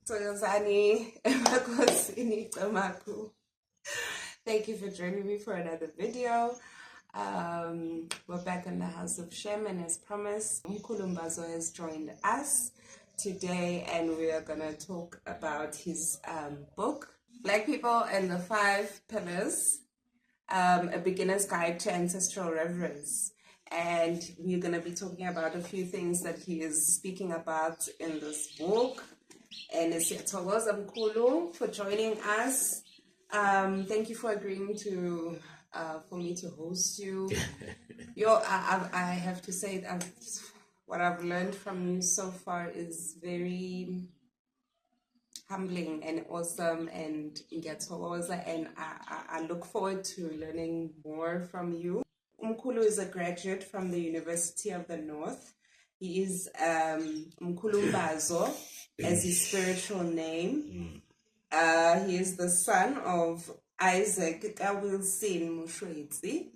Thokozani emakosini Tamaku. Thank you for joining me for another video. We're back in the House of Shem, and as promised, Mkulumbazo has joined us today, and we are going to talk about his book, Black People and the Five Pillars, A Beginner's Guide to Ancestral Reverence. And we're going to be talking about a few things that he is speaking about in this book. And siyathokoza mkhulu for joining us. Thank you for agreeing to for me to host you. I have to say that what I've learned from you so far is very humbling and awesome, and ngiyathokoza, and I look forward to learning more from you. Mkhulu is a graduate from the University of the North. He is Mkulumbazo as his spiritual name. He is the son of Isaac Wilson Mushwezi.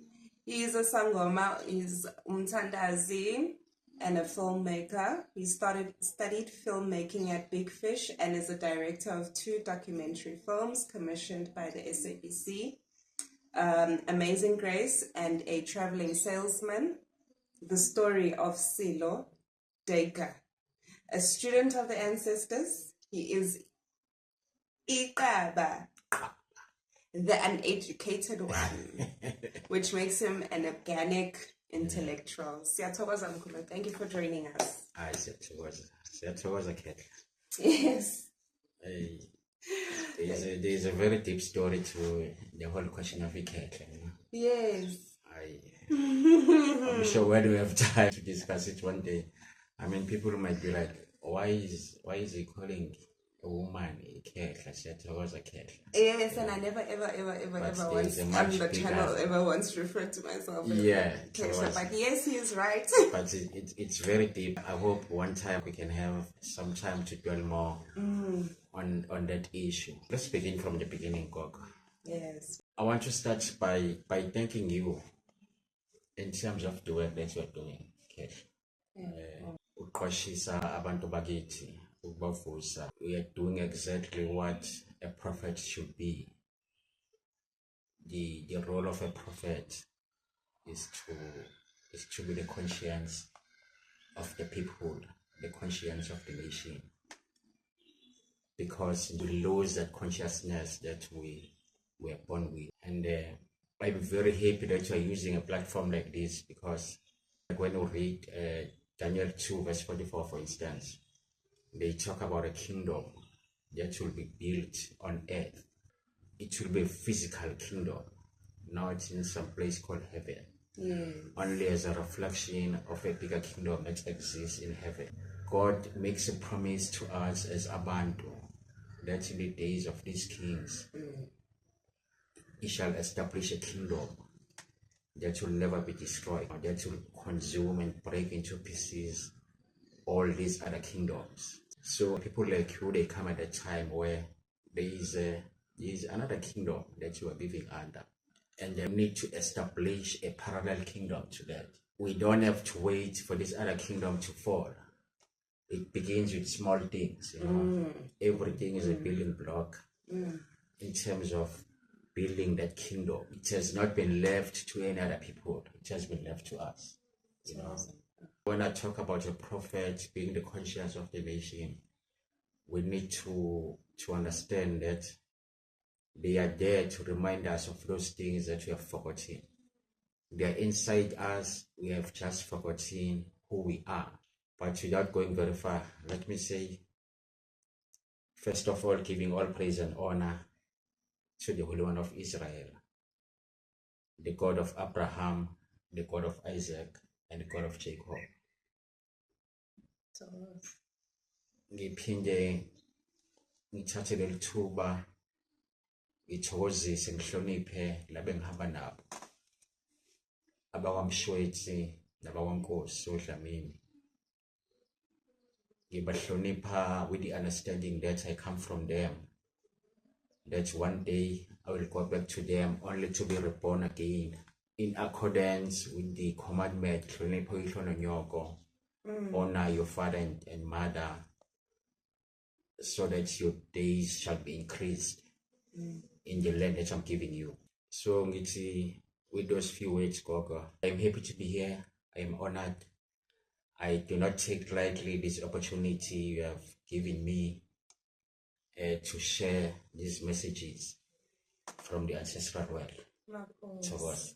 He is a sangoma, he's umtandazi and a filmmaker. He studied filmmaking at Big Fish and is a director of 2 documentary films commissioned by the SABC, Amazing Grace and A Traveling Salesman, The Story of Silo Deka. A student of the ancestors, he is Iqaba, the uneducated one, which makes him an organic intellectual. Siyathokoza mkhulu. Thank you for joining us. Siyathokoza Khetla. Yes. There's a very deep story to the whole question of Khetla. Yes. I'm sure when we have time to discuss it one day, I mean, people might be like, why is he calling a woman a Khetla? Siyathokoza Khetla. Yes, and I never ever once on the channel ever once referred to myself as Khetla. But yes, he is right. But it's very deep. I hope one time we can have some time to dwell more on that issue. Let's begin from the beginning, Gogo. Yes. I want to start by thanking you in terms of the work that you're doing, Khetla. Uqwashisa abantu bakithi, ukubavusa. We are doing exactly what a prophet should be. The role of a prophet is to be the conscience of the people, the conscience of the nation. Because we lose that consciousness that we were born with. And I'm very happy that you are using a platform like this, because when we read Daniel 2 verse 44, for instance, they talk about a kingdom that will be built on earth. It will be a physical kingdom, not in some place called heaven. Only as a reflection of a bigger kingdom that exists in heaven. God makes a promise to us as Abantu that in the days of these kings, He shall establish a kingdom that will never be destroyed, that will consume and break into pieces all these other kingdoms. So people like you, they come at a time where there is another kingdom that you are living under, and they need to establish a parallel kingdom to that. We don't have to wait for this other kingdom to fall. It begins with small things, Everything is a building block in terms of building that kingdom. It has not been left to any other people. It has been left to us. When I talk about a prophet being the conscience of the nation, we need to understand that they are there to remind us of those things that we have forgotten. They are inside us. We have just forgotten who we are. But without going very far, let me say, first of all, giving all praise and honor to the Holy One of Israel, the God of Abraham, the God of Isaac, and the God of Jacob. Ngiphinde ngithathe leli thuba ngithokozise ngihloniphe labe ngihamba nabo, abakwamshwetsi nabakwankosi oDlamini. Ngibahlonipha with the understanding that I come from them, that one day I will go back to them only to be reborn again in accordance with the commandment, honor your father and mother, so that your days shall be increased in the land that I'm giving you. So ngithi, with those few words, Gogo, I'm happy to be here. I am honored. I do not take lightly this opportunity you have given me to share these messages from the ancestral world. To us.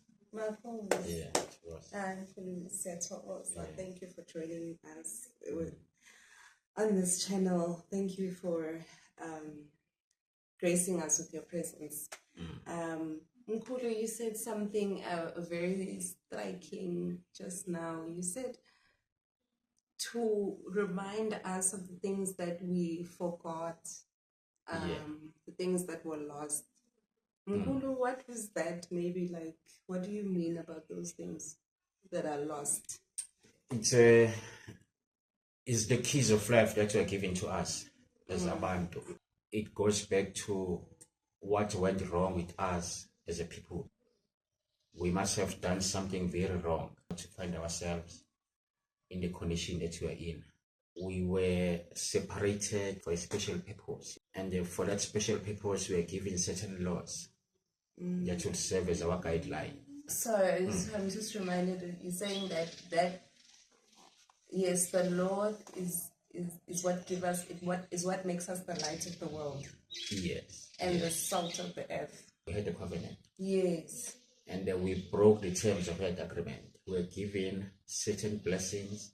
Yeah, to us. Thank you for joining us on this channel. Thank you for gracing us with your presence. Nkulu, you said something very striking just now. You said to remind us of the things that we forgot, the things that were lost. Nkulu, what was that? Maybe like, what do you mean about those things that are lost? It's the keys of life that were given to us as Abantu. It goes back to what went wrong with us as a people. We must have done something very wrong to find ourselves in the condition that we are in. We were separated for a special purpose, and for that special purpose, we are given certain laws that will serve as our guideline. So I'm just reminded of you saying that yes, the Lord is what gives us what makes us the light of the world. Yes. And the salt of the earth. We had a covenant. Yes. And then we broke the terms of that agreement. We were given certain blessings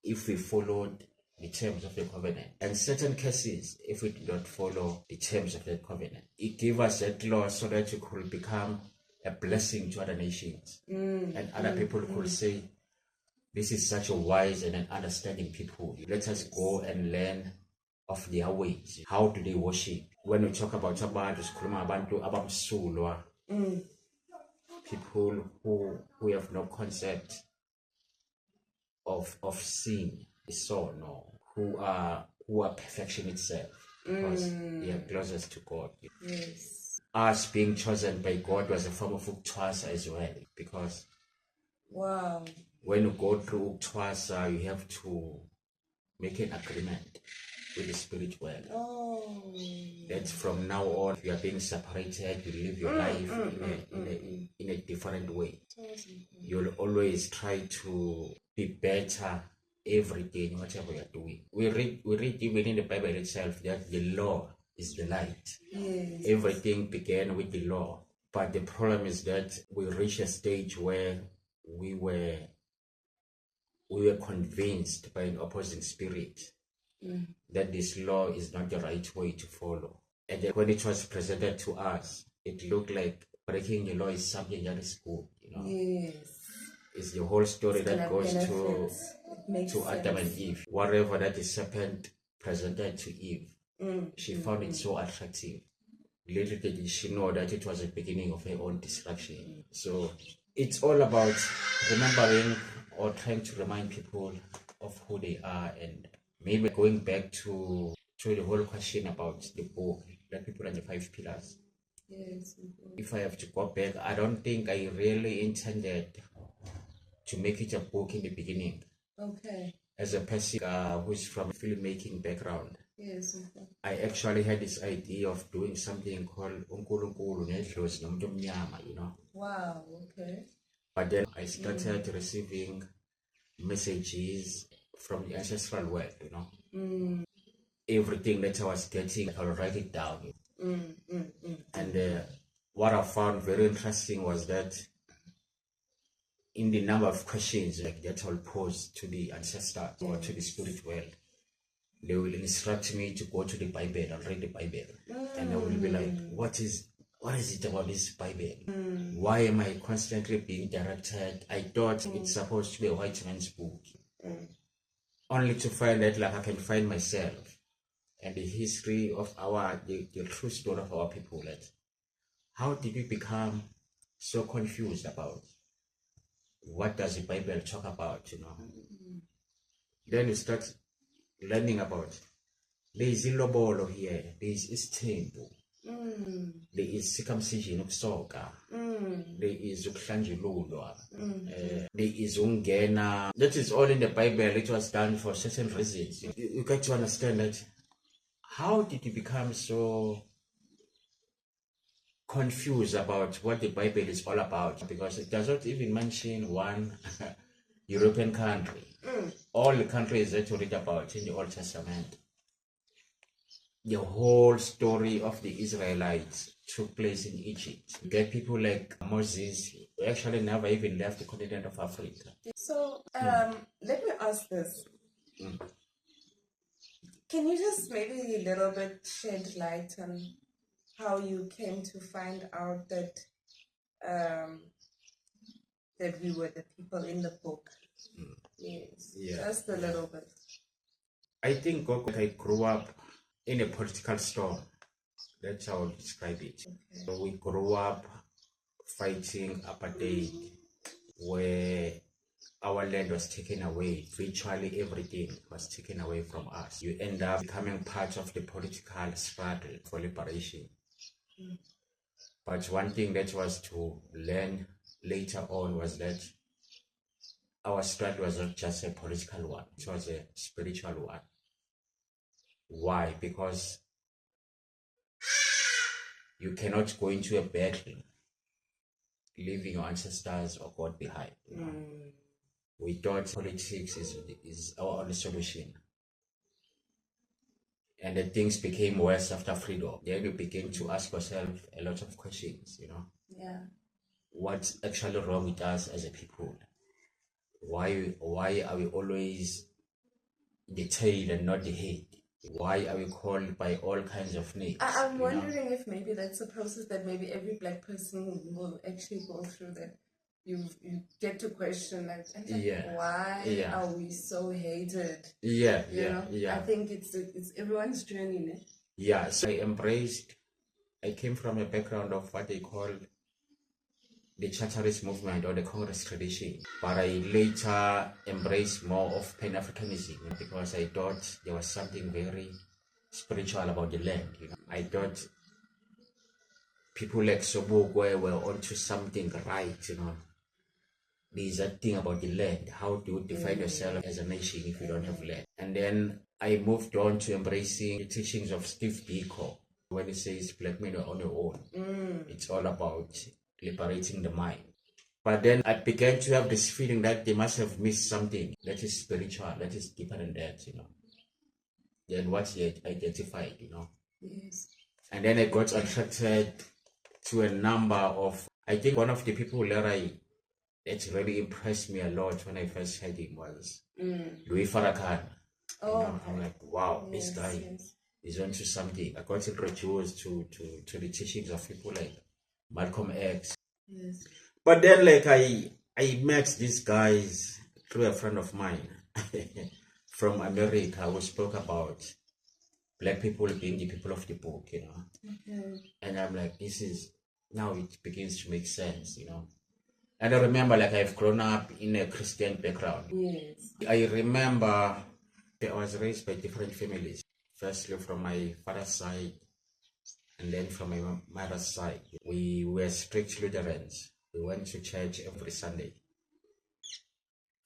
if we followed the terms of the covenant, and certain cases if we did not follow the terms of that covenant. It gave us that law so that we could become a blessing to other nations, and other people could say, this is such a wise and an understanding people. Let us go and learn of their ways. How do they worship? When we talk about abantu, sikhuluma abantu abamsulwa, people who have no concept of sin, so no, who are perfection itself, because they are closest to God. Yes. Us being chosen by God was a form of uktwasa as well, because wow, when you go through uktwasa, you have to make an agreement with the spirit world. Oh. That from now on, you are being separated, you live your life in a different way. You'll always try to be better every day in whatever you're doing. We read even in the Bible itself that the law is the light. Yes. Everything began with the law. But the problem is that we reached a stage where we were convinced by an opposing spirit that this law is not the right way to follow. And then when it was presented to us, it looked like breaking the law is something that is good, you know. Yes. It's the whole story that goes to Adam and Eve. Whatever that the serpent presented to Eve, she found it so attractive. Little did she know that it was the beginning of her own destruction. So it's all about remembering or trying to remind people of who they are, and maybe going back to the whole question about the book, Black People and the Five Pillars. Yes. If I have to go back, I don't think I really intended to make it a book in the beginning. Okay. As a person who's from a filmmaking background, yes, okay. I actually had this idea of doing something called uNkulunkulu Nedlozi Nomuntu Omnyama, you know. Wow, okay. But then I started receiving messages from the ancestral world, you know. Everything that I was getting, I'll write it down. And what I found very interesting was that in the number of questions like that I'll pose to the ancestor or to the spirit world, they will instruct me to go to the Bible and read the Bible. And I will be like, what is it about this Bible? Why am I constantly being directed? I thought it's supposed to be a white man's book. Only to find that like I can find myself and the history of the true story of our people. Like, how did we become so confused about what does the Bible talk about, you know? Then you start learning about there is ilobolo here, there is isithembu, there is circumcision ukusoka, there is ukuhlanjululwa, there is ungena. That is all in the Bible. It was done for certain reasons. You get to understand that how did you become so confused about what the Bible is all about? Because it does not even mention one European country. All the countries that you read about in the Old Testament, the whole story of the Israelites took place in Egypt. You get people like Moses, who actually never even left the continent of Africa. So, let me ask this. Can you just maybe a little bit shed light on how you came to find out that that we were the people in the book? Yes, just a little bit. I think I grew up in a political storm. That's how I would describe it. Okay. So we grew up fighting apartheid, where our land was taken away. Virtually everything was taken away from us. You end up becoming part of the political struggle for liberation. But one thing that was to learn later on was that our struggle was not just a political one, it was a spiritual one. Why? Because you cannot go into a battle leaving your ancestors or God behind. We thought politics is our only solution. And then things became worse after freedom. Then you begin to ask yourself a lot of questions, Yeah. What's actually wrong with us as a people? Why are we always the tail and not the head? Why are we called by all kinds of names? I'm wondering if maybe that's a process that maybe every black person will actually go through, that you get to question why are we so hated? Yeah. I think it's everyone's journey. Ne? Yeah, so I came from a background of what they call the Charterist movement or the Congress tradition, but I later embraced more of Pan-Africanism because I thought there was something very spiritual about the land. I thought people like Sobukwe were onto something right. There's that thing about the land. How do you define yourself as a nation if you don't have land? And then I moved on to embracing the teachings of Steve Biko. When he says black men are on your own, it's all about liberating the mind. But then I began to have this feeling that they must have missed something that is spiritual, that is deeper than that, than what he had identified, Yes. And then I got attracted to a number of, I think one of the people that really impressed me a lot when I first heard him was Louis Farrakhan. I'm like, wow, this guy is onto something. I got introduced to the teachings of people like Malcolm X. Yes. But then I met these guys through a friend of mine from America who spoke about black people being the people of the book, And I'm like, now it begins to make sense, And I remember I've grown up in a Christian background. Yes. I remember I was raised by different families. Firstly from my father's side, and then from my mother's side. We were strict Lutherans. We went to church every Sunday.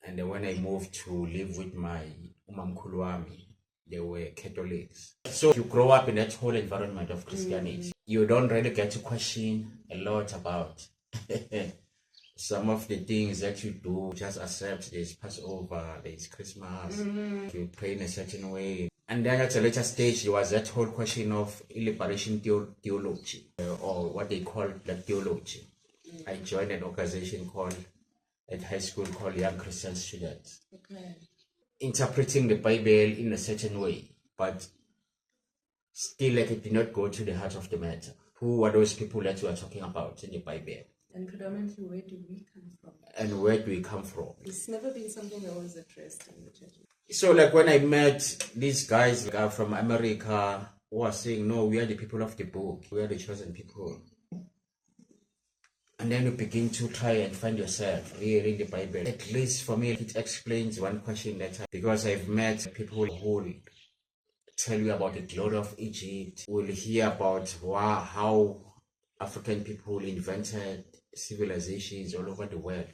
And then when I moved to live with my umamkhulu wami, they were Catholics. So you grow up in that whole environment of Christianity. You don't really get to question a lot about some of the things that you do. Just accept there's Passover, there's Christmas, you pray in a certain way. And then at a later stage, there was that whole question of liberation theology, or what they call black theology. I joined an organization at high school called Young Christian Students. Okay. Interpreting the Bible in a certain way, but still it did not go to the heart of the matter. Who were those people that you are talking about in the Bible? And predominantly, where do we come from? And where do we come from? It's never been something that was addressed in the church. So when I met these guys from America who are saying, no, we are the people of the book, we are the chosen people. And then you begin to try and find yourself reading the Bible. At least for me, it explains one question because I've met people who will tell you about the glory of Egypt, will hear about how African people invented civilizations all over the world.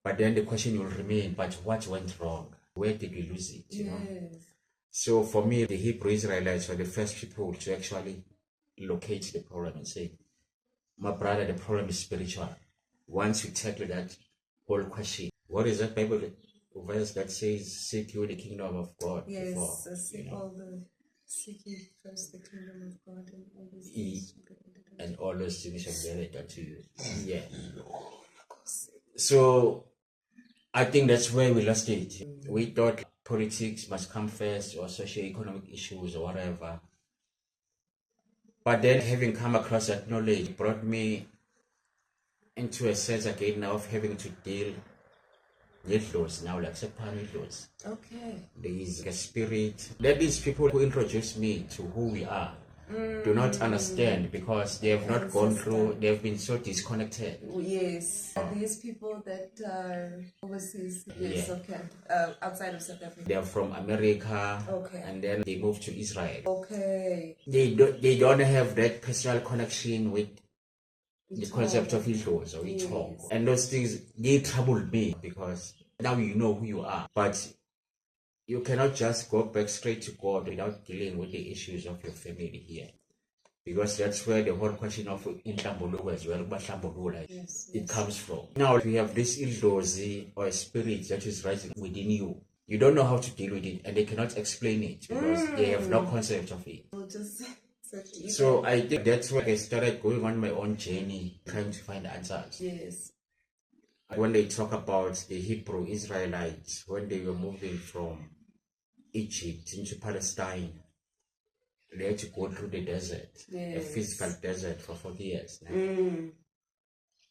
But then the question will remain, but what went wrong? Where did we lose it? Yes. So for me, the Hebrew Israelites were the first people to actually locate the problem and say, my brother, the problem is spiritual. Once you tackle that whole question, what is that Bible verse that says, seek you the kingdom of God? Yes, before, seek seek ye first the kingdom of God and all these Ye- things. and all those things shall be added unto you. Yeah. So I think that's where we lost it. We thought politics must come first, or socio-economic issues or whatever. But then having come across that knowledge brought me into a sense again now of having to deal with laws now, like separate laws. Okay. There is a spirit that these people who introduce me to who we are do not understand, because they have not gone through, they have been so disconnected. Yes. These people that are overseas. Yes, Yeah. okay. Outside of South Africa. They are from America, Okay. and then they moved to Israel. Okay. They don't have that personal connection with the concept of laws or talk. Yes. And those things, they troubled me, because now you know who you are. But you cannot just go back straight to God without dealing with the issues of your family here. Because that's where the whole question of inhlambuluko as well, Yes, it comes from. Now we have this ildozi or a spirit that is rising within you. You don't know how to deal with it, and they cannot explain it because they have no concept of it. We'll just So I think that's why I started going on my own journey, trying to find answers. Yes. When they talk about the Hebrew Israelites, when they were moving from Egypt into Palestine, they had to go through the desert, a physical desert for 40 years.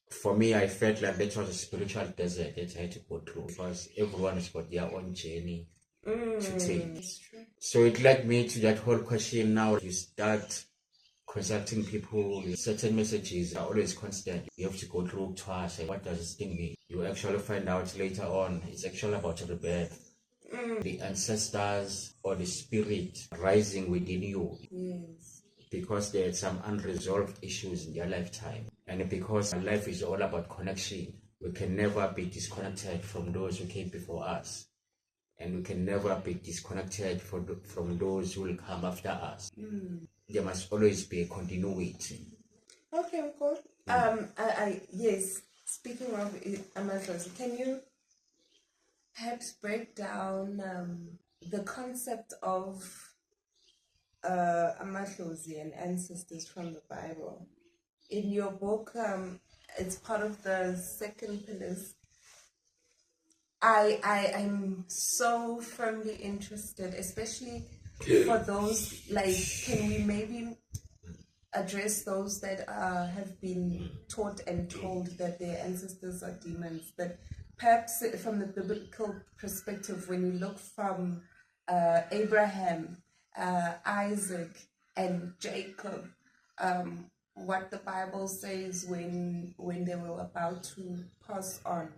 For me, I felt like that was a spiritual desert that I had to go through, because everyone has got their own journey to take. So it led me to that whole question. Now you start consulting people, certain messages are always constant. You have to go through twice. What does this thing mean? You actually find out later on it's actually about rebirth. The ancestors or the spirit rising within you. Yes. Because they had some unresolved issues in their lifetime. And because life is all about connection, we can never be disconnected from those who came before us. And we can never be disconnected from those who will come after us. There must always be a continuity. Okay, cool. Yes. Speaking of Amadlozi, can you perhaps break down the concept of Amadlozi and ancestors from the Bible? In your book, it's part of the second pillars. I'm so firmly interested, especially for those, like, can we maybe address those that have been taught and told that their ancestors are demons? That perhaps from the biblical perspective, when you look from Abraham, Isaac, and Jacob, what the Bible says when they were about to pass on.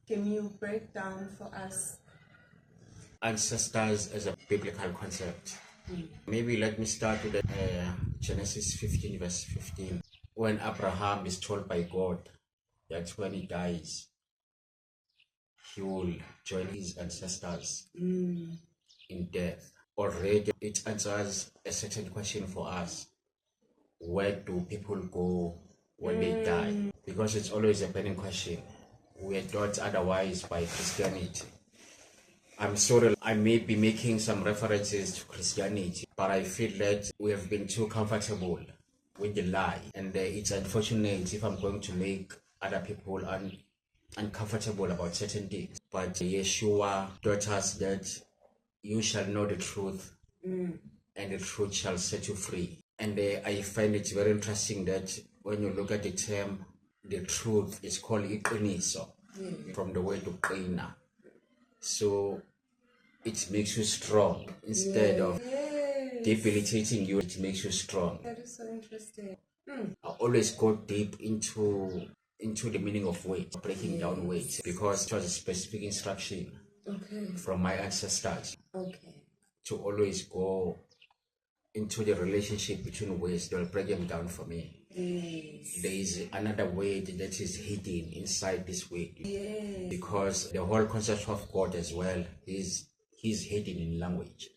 Can you break down for us? Ancestors as a biblical concept. Maybe let me start with Genesis 15 verse 15. When Abraham is told by God that when he dies, he will join his ancestors in death. Already it answers a certain question for us. Where do people go when they die? Because it's always a burning question. We are taught otherwise by Christianity. I'm sorry, I may be making some references to Christianity, but I feel that we have been too comfortable with the lie. And it's unfortunate if I'm going to make other people uncomfortable about certain things. But Yeshua taught us that you shall know the truth, and the truth shall set you free. And I find it very interesting that when you look at the term, the truth is called iqiniso, from the word uqina. So it makes you strong instead of debilitating you. It makes you strong. That is so interesting. I always go deep into the meaning of weight, breaking down weight, because it was a specific instruction from my ancestors to always go into the relationship between weights. They'll break them down for me. There is another weight that is hidden inside this weight, because the whole concept of God as well is hidden in language.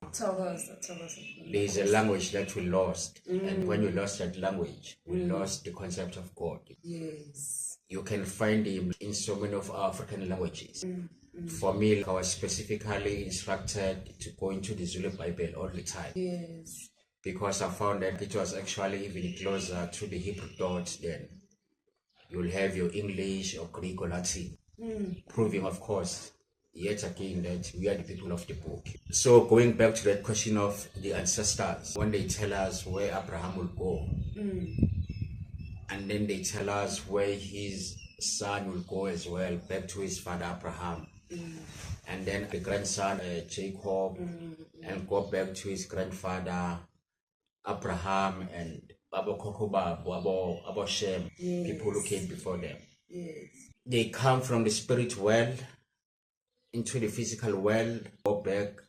There is a language that we lost, and when we lost that language, we lost the concept of God. Yes. You can find him in so many of our African languages. For me, I was specifically instructed to go into the Zulu Bible all the time. Yes. Because I found that it was actually even closer to the Hebrew thought than you'll have your English or Greek or Latin. Proving, of course, yet again that we are the people of the book. So going back to that question of the ancestors, when they tell us where Abraham will go, and then they tell us where his son will go as well, back to his father Abraham, and then the grandson Jacob, and go back to his grandfather Abraham and Abo Kokoba, Abo Shem, people who came before them. Yes. They come from the spirit world into the physical world, go back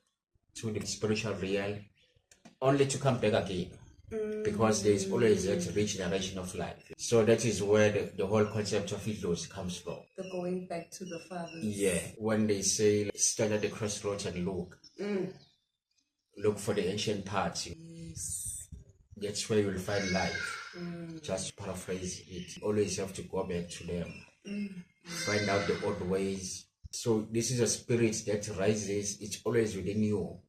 to the spiritual realm, only to come back again. Because there is always that regeneration of life. So that is where the whole concept of idlos comes from. The going back to the fathers. Yeah, when they say stand at the crossroads and look for the ancient paths. Yes. That's where you'll find life. Just to paraphrase it, always have to go back to them, find out the old ways. So this is a spirit that rises. It's always within you,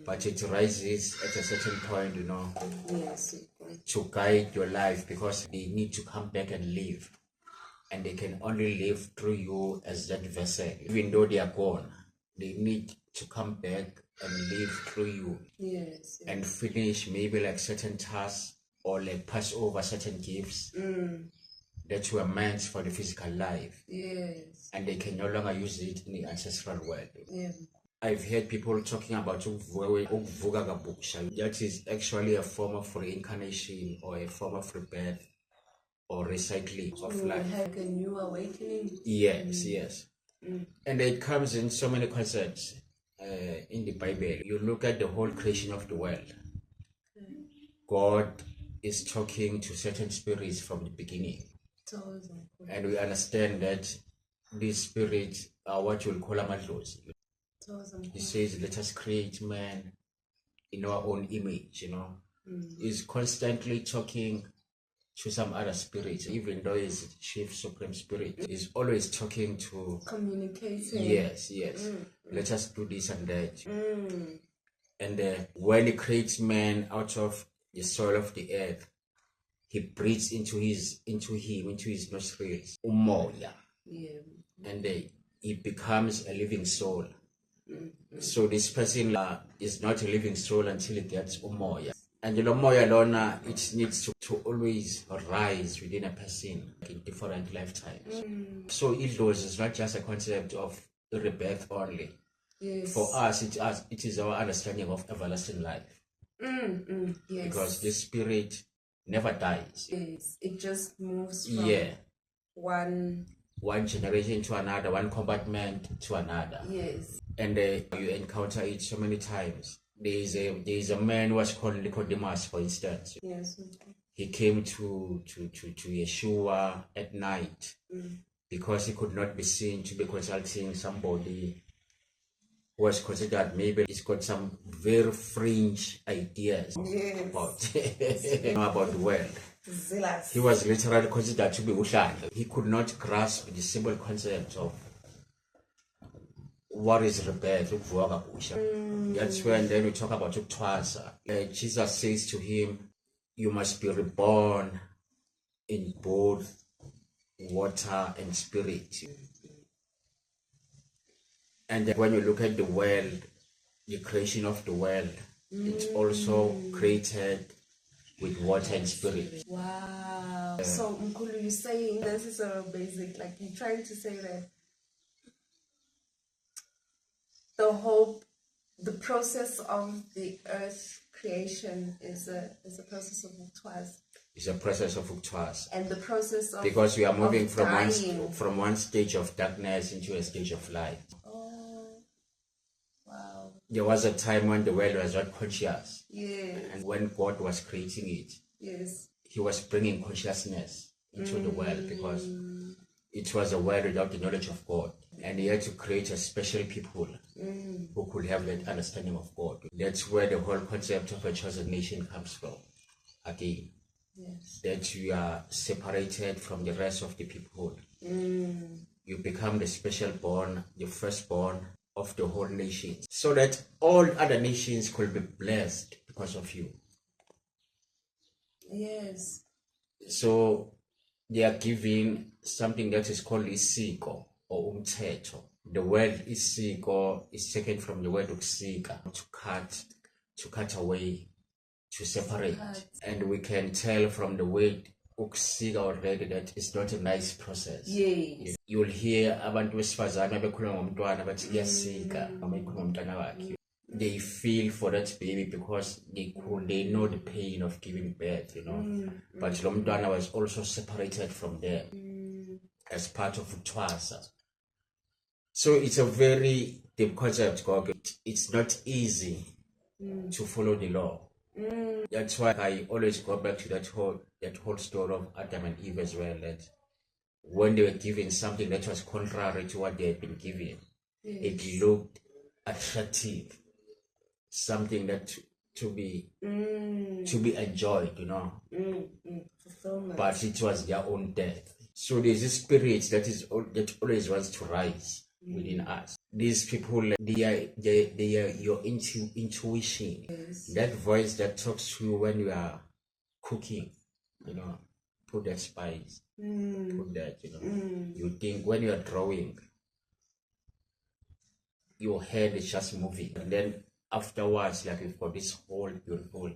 but it rises at a certain point, Yes. to guide your life, because they need to come back and live, and they can only live through you as that vessel. Even though they are gone, they need to come back and live through you. Yes. And finish maybe like certain tasks, or like pass over certain gifts that were meant for the physical life. Yes. And they can no longer use it in the ancestral world. Yeah. I've heard people talking about ukuvuka kabusha. That is actually a form of reincarnation, or a form of rebirth, or recycling of life. Like a new awakening. Yes, yes. And it comes in so many concepts in the Bible. You look at the whole creation of the world. God is talking to certain spirits from the beginning. And we understand that these spirits are what you'll call amadlozi. He says, let us create man in our own image, He's constantly talking to some other spirit, even though he's chief supreme spirit. He's always talking to, communicating. Yes. Let us do this and that. And when he creates man out of the soil of the earth, he breathes into his nostrils, umoya, and he becomes a living soul. So this person is not a living soul until it gets umoya. And the umoya lona, it needs to always rise within a person in different lifetimes. So idlos is not just a concept of rebirth only. Yes. For us, it is our understanding of everlasting life. Yes. Because this spirit never dies. Yes. It just moves from one generation to another, one compartment to another. Yes. And you encounter it so many times. There is a man who was called Nicodemus, for instance. Yes. He came to Yeshua at night because he could not be seen to be consulting somebody who was considered maybe he's got some very fringe ideas about the world. Zealous. He was literally considered to be uhlanga. He could not grasp the simple concept of what is rebirth. That's when then we talk about uktwasa. Jesus says to him, you must be reborn in both water and spirit. And when you look at the world, the creation of the world, it's also created with water and spirit. Wow. So Mkulu, you're saying this is a basic, like you're trying to say that the process of the earth creation is a process of uktwas. It's a process of uktwas. And the process of, because we are moving from one stage of darkness into a stage of light. Oh, wow. There was a time when the world was not conscious. Yes. And when God was creating it, yes, he was bringing consciousness into the world, because it was a world without the knowledge of God. And he had to create a special people who could have that understanding of God. That's where the whole concept of a chosen nation comes from. Again, Yes. that you are separated from the rest of the people. You become the special born, the firstborn of the whole nation, so that all other nations could be blessed because of you. Yes. So they are given something that is called isiko or umthetho. The word isiko is taken from the word uksika, to cut away, to separate. And we can tell from the word uksika already that it's not a nice process. Yes. You'll hear abantu besifazane bekhuluma ngomntwana bathi kuyasika noma ikhuluma ngomntwana wakhe. They feel for that baby because they know the pain of giving birth, you know. But lo mntwana was also separated from them as part of Utwasa. So it's a very deep concept, God. It's not easy to follow the law. That's why I always go back to that whole story of Adam and Eve as well. That when they were given something that was contrary to what they had been given, it looked attractive, something that to be enjoyed, you know. Fulfillment. But it was their own death. So there's a spirit that always wants to rise within us. These people, they are your intuition. Yes. That voice that talks to you when you are cooking, you know, put that spice, put that, you know. You think when you are drawing, your head is just moving, and then afterwards, like you've got this whole beautiful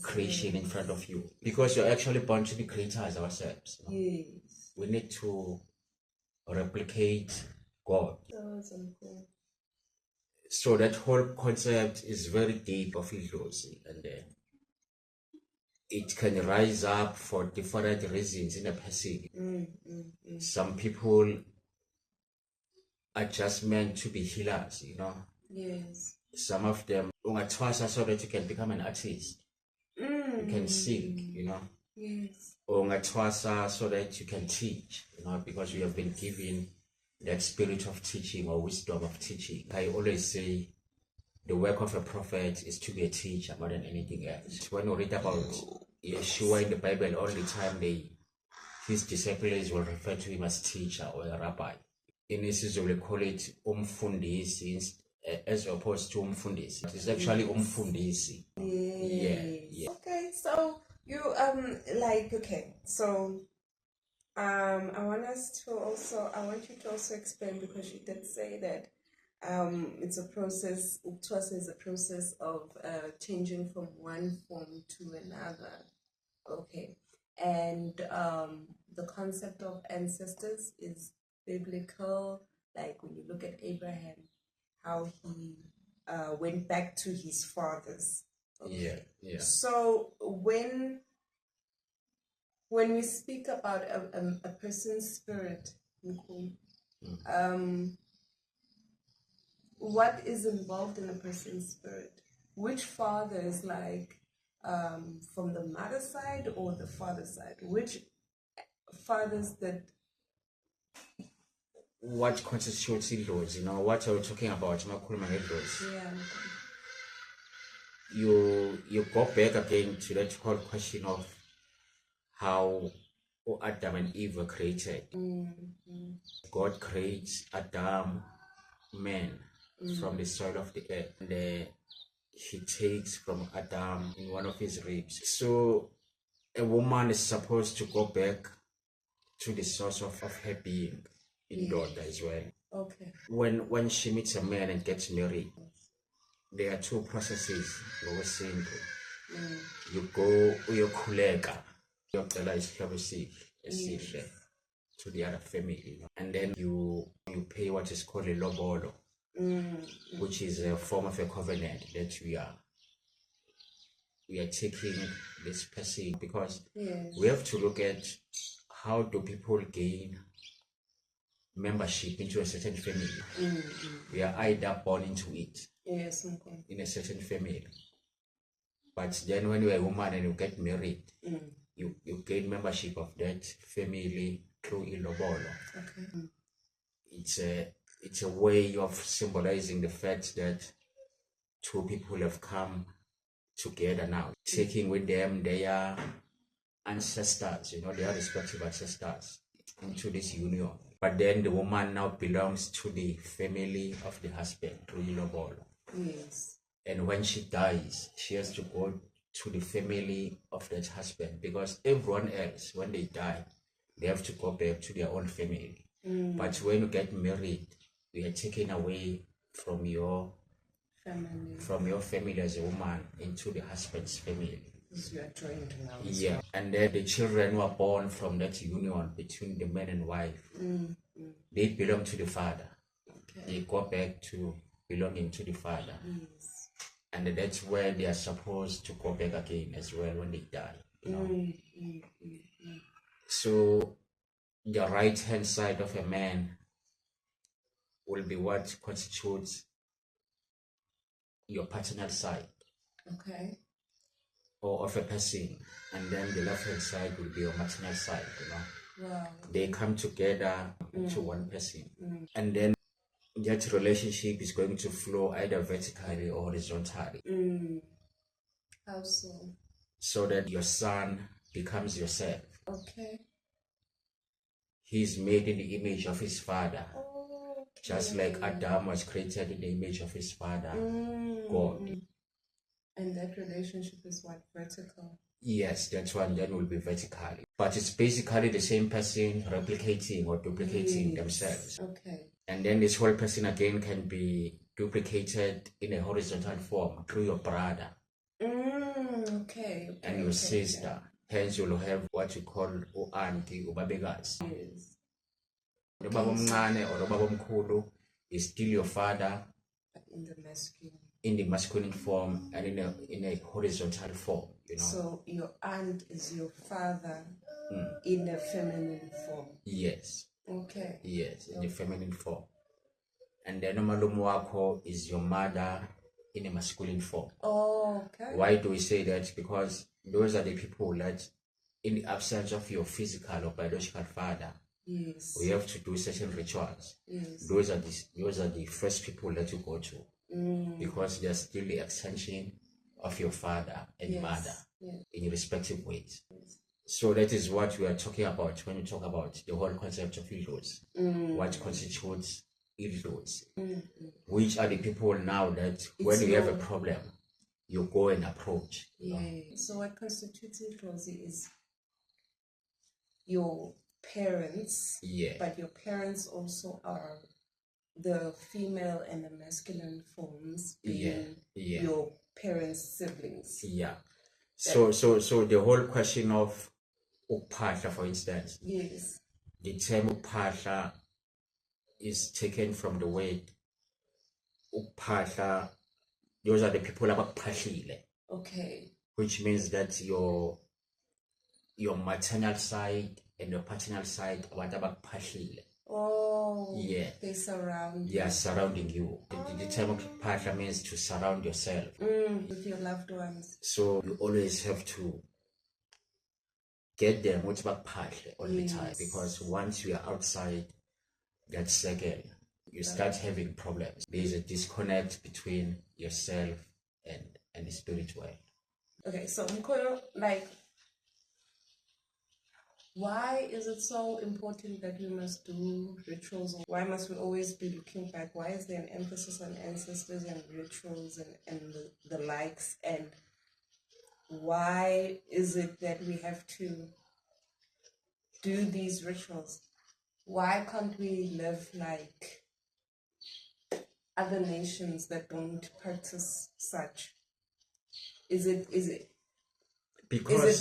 creation in front of you, because you're actually born to be creators ourselves. You know? Yes. We need to replicate God. So that whole concept is very deep of illusion, and it can rise up for different reasons in a person. Some people are just meant to be healers, you know. Yes. Some of them ungathwasa so that you can become an artist. You can sing, you know. Yes. Ungathwasa so that you can teach, you know, because you have been given that spirit of teaching or wisdom of teaching. I always say the work of a prophet is to be a teacher more than anything else. When we read about Yeshua in the Bible, all the time his disciples will refer to him as teacher or a rabbi. In isiZulu we call it umfundisi as opposed to umfundisi. It's actually umfundisi. Yeah. Okay, so you so I want you to also explain, because you did say that it's a process. Uktwas is a process of changing from one form to another. Okay, and the concept of ancestors is biblical. Like when you look at Abraham, how he went back to his fathers. Okay. Yeah. So when we speak about a person's spirit, what is involved in a person's spirit? Which father is like from the mother side or the father side? Which fathers that? What constitutes laws? You know, what are we talking about? Laws. Yeah. You go back again to that whole question of how Adam and Eve were created. God creates Adam, man, from the soil of the earth, and he takes from Adam in one of his ribs. So a woman is supposed to go back to the source of her being in God as well. Okay. When she meets a man and gets married, there are two processes. Very simple. You go uyokhuleka, uyocela isihloko esihle to the other family, and then you pay what is called a lobolo, which is a form of a covenant that we are taking this person, because we have to look at how do people gain membership into a certain family. We are either born into it in a certain family, but then when you're a woman and you get married, you gain membership of that family through ilobolo. Okay. It's a way of symbolizing the fact that two people have come together now, taking with them their ancestors, their respective ancestors into this union. But then the woman now belongs to the family of the husband through ilobolo. Yes. And when she dies, she has to go to the family of that husband, because everyone else, when they die, they have to go back to their own family. But when you get married, you are taken away from your family as a woman into the husband's family. You are joined now. Yeah, and then the children who are born from that union between the man and wife, they belong to the father. Okay. They go back to belonging to the father. Yes. And that's where they are supposed to go back again as well when they die. So the right hand side of a man will be what constitutes your paternal side. Okay. Or of a person, and then the left hand side will be your maternal side. Wow. They come together into one person, and then that relationship is going to flow either vertically or horizontally. How so? So that your son becomes yourself. Okay. He's made in the image of his father. Oh, okay. Just like Adam was created in the image of his father, God. And that relationship is what, vertical? Yes, that one then will be vertically. But it's basically the same person replicating or duplicating themselves. Okay. And then this whole person again can be duplicated in a horizontal form through your brother. Okay. And your sister. Hence you'll have what you call auntie, ubabekazi. Yes. Ubaba omncane or ubaba omkhulu is still your father. But in the masculine. In the masculine form and in a horizontal form, So your aunt is your father in a feminine form. Yes. Okay. Yes, in the feminine form. And then umalume wakho is your mother in a masculine form. Oh, okay. Why do we say that? Because those are the people that, in the absence of your physical or biological father, yes, we have to do certain rituals. Yes. Those are the first people that you go to. Because they're still the extension of your father and mother in respective ways. Yes. So that is what we are talking about when we talk about the whole concept of idlozi. What constitutes idlozi? Which are the people now that when you have a problem, you go and approach. So what constitutes idlozi is your parents, but your parents also are the female and the masculine forms being your parents' siblings. So the whole question of uphahla, for instance. Yes. The term uphahla is taken from the word uphahla. Those are the people abaphahlile. Okay. Which means that your maternal side and your paternal side abantu abaphahlile. Oh, yeah. They surround you. They are surrounding you. The term of partner means to surround yourself. With your loved ones. So you always have to get them with partner all the time. Because once you are outside that circle, you start having problems. There is a disconnect between yourself and the spirit world. Okay, so Mkoyo, why is it so important that we must do rituals? Why must we always be looking back? Why is there an emphasis on ancestors and rituals and the likes? And why is it that we have to do these rituals? Why can't we live like other nations that don't practice such? Is it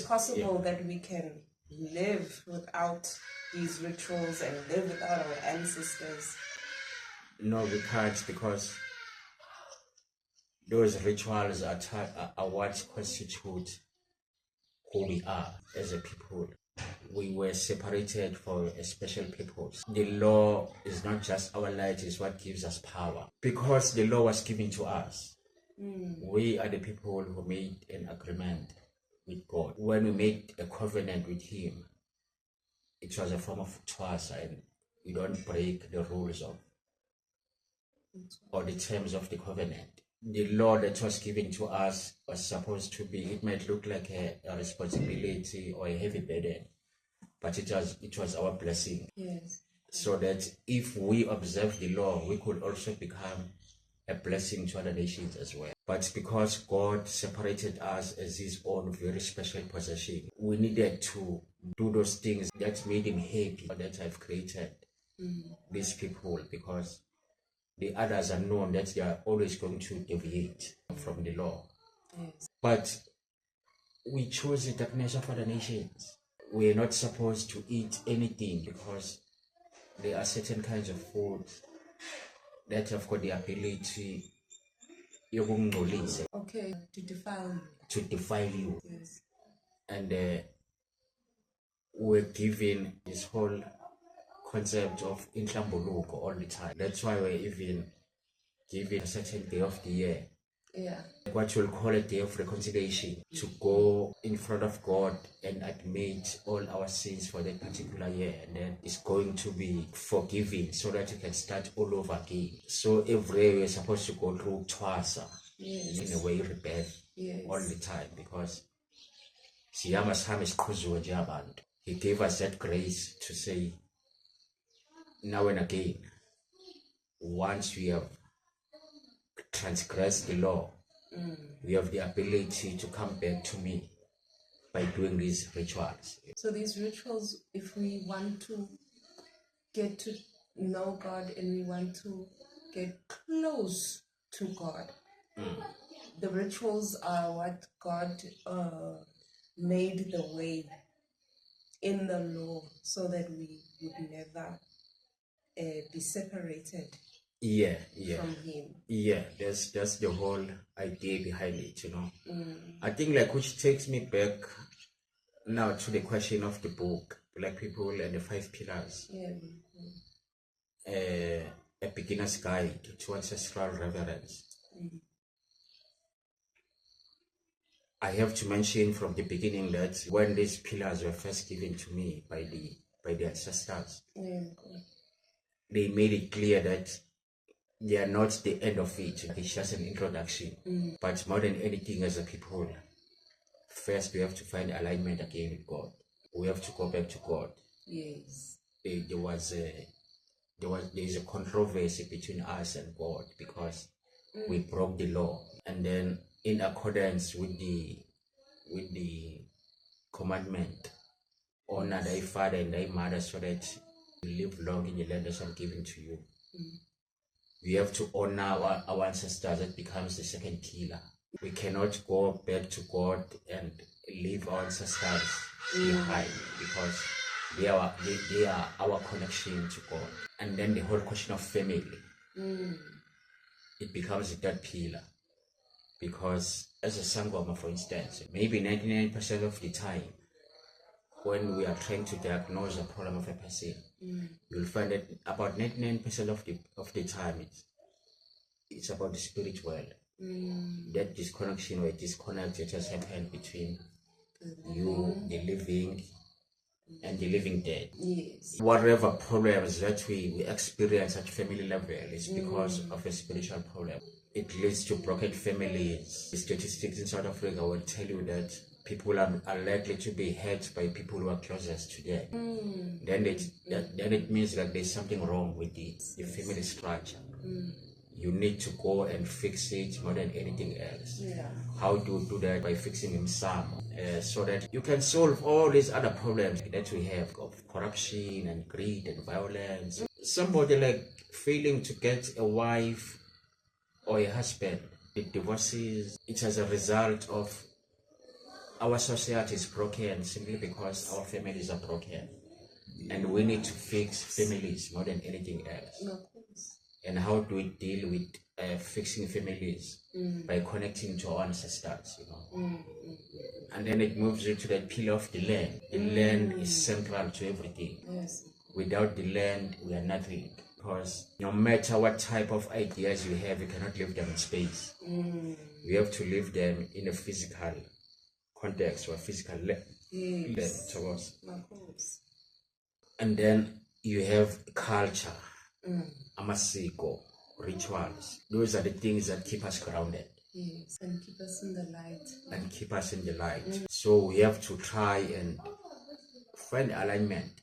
possible that we can live without these rituals and live without our ancestors? No, we can't, because those rituals are what constitute who we are as a people. We were separated for a special purpose. The law is not just our light, it's what gives us power. Because the law was given to us. We are the people who made an agreement with God. When we made a covenant with Him, it was a form of twasa, and you don't break the rules of or the terms of the covenant. The law that was given to us was supposed to be, it might look like a responsibility or a heavy burden, but it was our blessing. Yes. So that if we observe the law, we could also become a blessing to other nations as well. But because God separated us as his own very special possession, we needed to do those things that made him happy, that I've created these people, because the others are known that they are always going to deviate from the law. Yes. But we chose the darkness of other nations. We are not supposed to eat anything because there are certain kinds of food that have got the ability Okay, to defile you. to defile you. Yes. And we're given this whole concept of inhlambuluko all the time. That's why we're even given a certain day of the year, Yeah. what we'll call a day of reconciliation, to go in front of God and admit all our sins for that particular year, and then it's going to be forgiven so that you can start all over again. So every year we're supposed to go through twasa, Yes. in a way rebirth, Yes. all the time, because he gave us that grace to say now and again, once we have transgressed the law, we have the ability to come back to me by doing these rituals. So these rituals, if we want to get to know God and we want to get close to God, the rituals are what God made the way in the law so that we would never be separated Yeah. from him. Yeah, that's the whole idea behind it, I think, like, which takes me back now to the question of the book, Black People and the Five Pillars. Yeah. A beginner's guide to ancestral reverence. I have to mention from the beginning that when these pillars were first given to me by the ancestors, they made it clear that they are not the end of it. It's just an introduction. But more than anything, as a people, first we have to find alignment again with God. We have to go back to God. Yes. There is a controversy between us and God because we broke the law, and then in accordance with the commandment, honor thy father and thy mother so that you live long in the land that I'm giving to you. We have to honor our ancestors. That becomes the second pillar. We cannot go back to God and leave our ancestors behind because they are our connection to God. And then the whole question of family, it becomes the third pillar. Because as a Sangoma, for instance, maybe 99% of the time, when we are trying to diagnose a problem of a person, you'll find that about 99% of the time, it's about the spiritual. That disconnection or disconnect that has happened between you, the living, and the living dead. Yes. Whatever problems that we experience at family level is because of a spiritual problem. It leads to broken families. The statistics in South Africa will tell you that people are likely to be hurt by people who are closest to them. Then it means that there's something wrong with the family structure. You need to go and fix it more than anything else. Yeah. How do you do that? By fixing him some, so that you can solve all these other problems that we have of corruption and greed and violence. Somebody like failing to get a wife or a husband, it divorces. It's as a result of our society is broken simply because our families are broken. And we need to fix families more than anything else. No, of course. And how do we deal with fixing families? By connecting to our ancestors, And then it moves into the pillar of the land. The land is central to everything. Yes. Without the land, we are nothing. Because no matter what type of ideas you have, you cannot live them in space. We have to live them in a physical context or physical land. Yes. Of course. Of course. And then you have culture, amasiko, rituals. Those are the things that keep us grounded. Yes, and keep us in the light. And keep us in the light. So we have to try and find alignment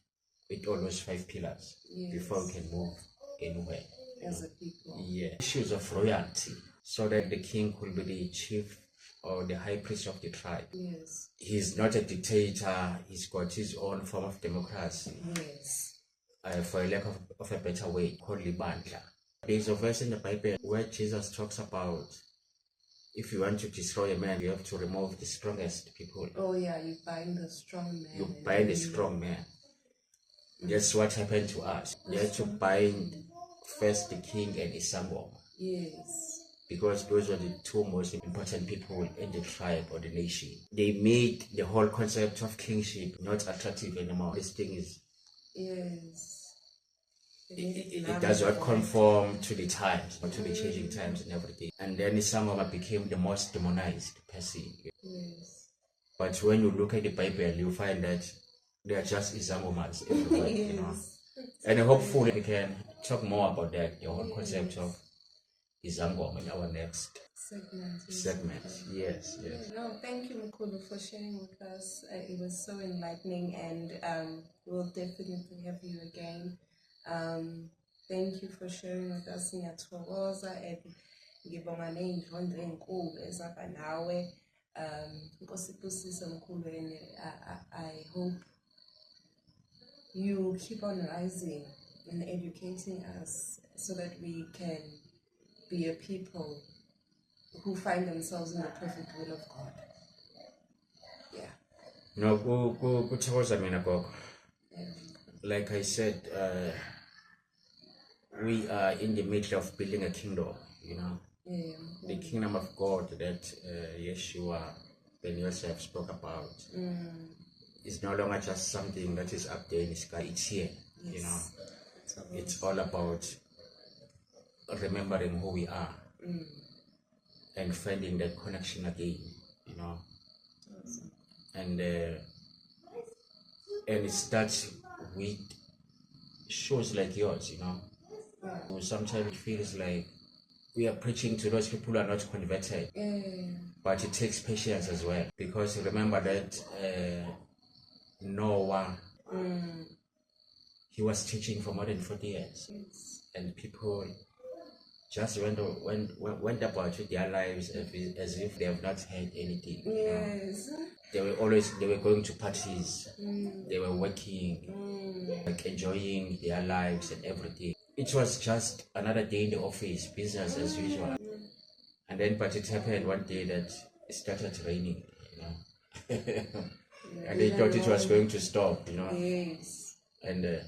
with all those 5 pillars before we can move anywhere. As a people. Yeah. Issues of royalty, so that the king could be the chief or the high priest of the tribe. Yes. He's not a dictator, he's got his own form of democracy. Yes. For a lack of a better way, called Libandla. There's a verse in the Bible where Jesus talks about if you want to destroy a man, you have to remove the strongest people. Oh yeah, you bind the strong man. You bind the strong man. That's what happened to us. You had to bind first the king and Isangoma. Yes. Because those were the 2 most important people in the tribe or the nation. They made the whole concept of kingship not attractive anymore. This thing is... Yes. It does not conform to the times, or to the changing times and everything. And then Isangoma became the most demonized person. Yes. But when you look at the Bible, you find that they are just Isangomas everywhere, Yes. you know. And hopefully we can talk more about that, the whole concept of Isangoma in our next segment. Yes, yes. No, thank you, Mkhulu, for sharing with us. It was so enlightening, and we'll definitely have you again. Thank you for sharing with us. Ngiyathokoza and ngibonga ney'ndlondlo ey'nkulu ezaba nawe. Nkosi ibusise mkhulu, and I hope you keep on rising and educating us so that we can be a people who find themselves in the perfect will of God. Yeah. No, kuthokoza mina gogo. Like I said, we are in the middle of building a kingdom, you know. Yeah. The kingdom of God that Yeshua Ben Yosef spoke about is no longer just something that is up there in the sky. It's here, you know. It's all about remembering who we are and finding that connection again, you know. Awesome. And it starts with shows like yours, you know. Yeah. Sometimes it feels like we are preaching to those people who are not converted. But it takes patience as well, because remember that Noah, he was teaching for more than 40 years. Yes. And people just went about with their lives as if they have not heard anything. Yes. They were going to parties, they were working, like enjoying their lives and everything. It was just another day in the office, business as usual. And then, but it happened one day that it started raining, you know. And they thought it was going to stop, you know. Yes. And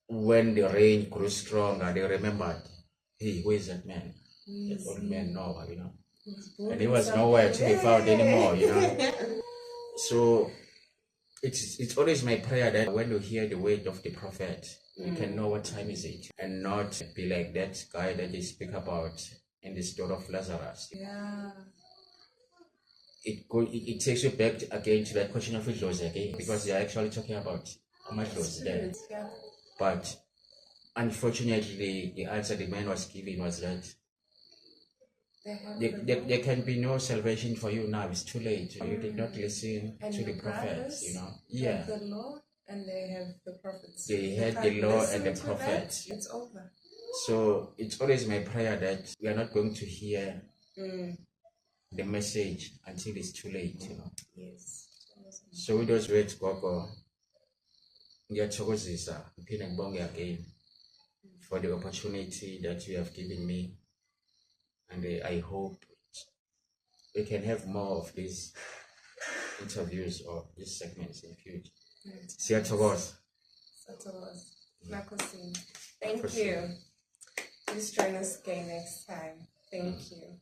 when the rain grew stronger, they remembered, hey, who is that man? That old man Noah, you know. And he was nowhere to be found anymore, you know. So it's always my prayer that when you hear the word of the prophet, you can know what time is it, and not be like that guy that they speak about in the story of Lazarus. Yeah. It takes you back again to that question of Idlozi again, because they are actually talking about Amadlozi there. Yeah. But unfortunately, the answer the man was giving was that there can be no salvation for you now. It's too late. You did not listen to the prophets, you know. Yeah. The law and they have the prophets. They had the law and the prophets. It's over. So it's always my prayer that we are not going to hear the message until it's too late, you know. Yes. So with those words, Gogo, ngiyathokozisa ngiphinde ngibonge again for the opportunity that you have given me, and I hope we can have more of these interviews or these segments in the future. Siyathokoza. Thank you. Please join us again next time. Thank you.